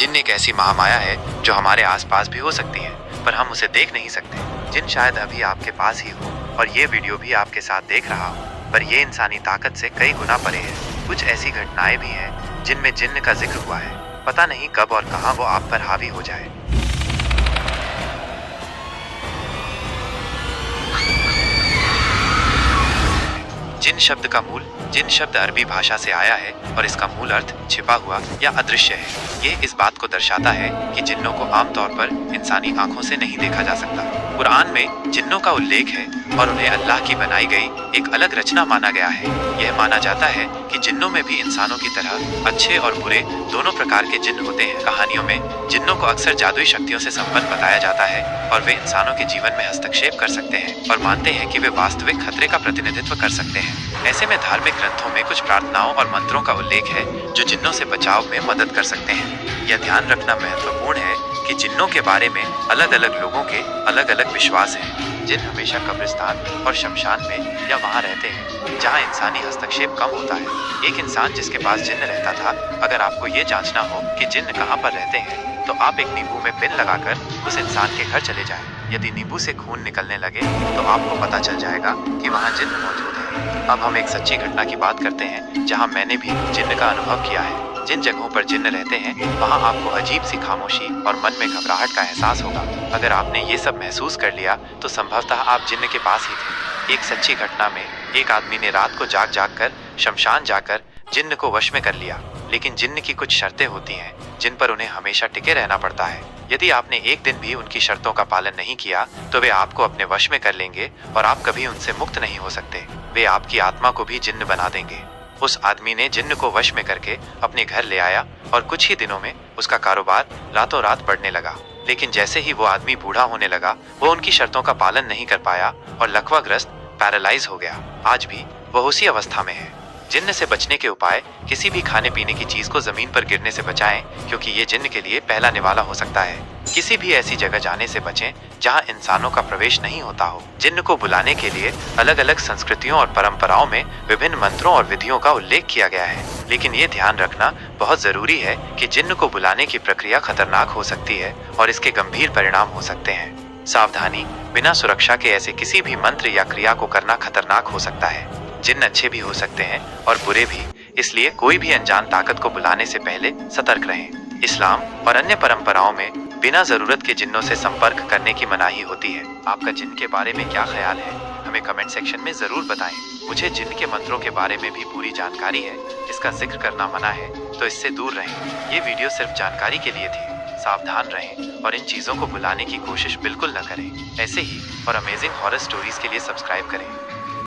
जिन्न एक ऐसी महामाया है जो हमारे आसपास भी हो सकती है, पर हम उसे देख नहीं सकते। जिन्न शायद अभी आपके पास ही हो और ये वीडियो भी आपके साथ देख रहा हो, पर ये इंसानी ताकत से कई गुना परे है। कुछ ऐसी घटनाएं भी हैं जिनमें जिन्न का जिक्र हुआ है। पता नहीं कब और कहां वो आप पर हावी हो जाए। जिन्न शब्द का मूल जिन्न शब्द अरबी भाषा से आया है और इसका मूल अर्थ छिपा हुआ या अदृश्य है। ये इस बात को दर्शाता है कि जिन्नों को आमतौर पर इंसानी आंखों से नहीं देखा जा सकता। कुरान में जिन्नों का उल्लेख है और उन्हें अल्लाह की बनाई गई एक अलग रचना माना गया है। यह माना जाता है कि जिन्नों में भी इंसानों की तरह अच्छे और बुरे दोनों प्रकार के जिन्न होते हैं। कहानियों में जिन्नों को अक्सर जादुई शक्तियों से संपन्न बताया जाता है और वे इंसानों के जीवन में हस्तक्षेप कर सकते हैं और मानते हैं कि वे वास्तविक खतरे का प्रतिनिधित्व कर सकते हैं। ऐसे में धार्मिक ग्रंथों में कुछ प्रार्थनाओं और मंत्रों का उल्लेख है जो जिन्नों से बचाव में मदद कर सकते हैं। यह ध्यान रखना महत्वपूर्ण है कि जिन्नों के बारे में अलग अलग लोगों के अलग अलग विश्वास हैं। जिन्न हमेशा कब्रिस्तान और शमशान में या वहां रहते हैं जहां इंसानी हस्तक्षेप कम होता है। एक इंसान जिसके पास जिन्न रहता था, अगर आपको ये जांचना हो कि जिन्न कहां पर रहते हैं तो आप एक नींबू में पिन लगाकर उस इंसान के घर चले जाएं। यदि नींबू से खून निकलने लगे तो आपको पता चल जाएगा कि वहां जिन्न मौजूद है। अब हम एक सच्ची घटना की बात करते हैं जहां मैंने भी जिन्न का अनुभव किया है। जिन जगहों पर जिन्न रहते हैं वहां आपको अजीब सी खामोशी और मन में घबराहट का एहसास होगा। अगर आपने ये सब महसूस कर लिया तो संभवतः आप जिन्न के पास ही थे। एक सच्ची घटना में एक आदमी ने रात को जाग जाग कर शमशान जाकर जिन्न को वश में कर लिया, लेकिन जिन्न की कुछ शर्तें होती हैं जिन पर उन्हें हमेशा टिके रहना पड़ता है। यदि आपने एक दिन भी उनकी शर्तों का पालन नहीं किया तो वे आपको अपने वश में कर लेंगे और आप कभी उनसे मुक्त नहीं हो सकते। वे आपकी आत्मा को भी जिन्न बना देंगे। उस आदमी ने जिन्न को वश में करके अपने घर ले आया और कुछ ही दिनों में उसका कारोबार रातों रात बढ़ने लगा। लेकिन जैसे ही वो आदमी बूढ़ा होने लगा, वो उनकी शर्तों का पालन नहीं कर पाया और लकवाग्रस्त पैरालाइज हो गया। आज भी वह उसी अवस्था में है। जिन्न से बचने के उपाय: किसी भी खाने पीने की चीज को जमीन पर गिरने से बचाएं, क्योंकि ये जिन्न के लिए पहला निवाला हो सकता है। किसी भी ऐसी जगह जाने से बचें जहां इंसानों का प्रवेश नहीं होता हो। जिन्न को बुलाने के लिए अलग अलग संस्कृतियों और परंपराओं में विभिन्न मंत्रों और विधियों का उल्लेख किया गया है, लेकिन ये ध्यान रखना बहुत जरूरी है कि जिन्न को बुलाने की प्रक्रिया खतरनाक हो सकती है और इसके गंभीर परिणाम हो सकते हैं। सावधानी: बिना सुरक्षा के ऐसे किसी भी मंत्र या क्रिया को करना खतरनाक हो सकता है। जिन्न अच्छे भी हो सकते हैं और बुरे भी, इसलिए कोई भी अनजान ताकत को बुलाने से पहले सतर्क रहें। इस्लाम और अन्य परंपराओं में बिना जरूरत के जिन्नों से संपर्क करने की मनाही होती है। आपका जिन्न के बारे में क्या ख्याल है, हमें कमेंट सेक्शन में जरूर बताएं। मुझे जिन्न के मंत्रों के बारे में भी पूरी जानकारी है, जिसका जिक्र करना मना है, तो इससे दूर रहें। ये वीडियो सिर्फ जानकारी के लिए थी। सावधान रहें और इन चीजों को बुलाने की कोशिश बिल्कुल न करें। ऐसे ही और अमेजिंग हॉरर स्टोरीज के लिए सब्सक्राइब करें।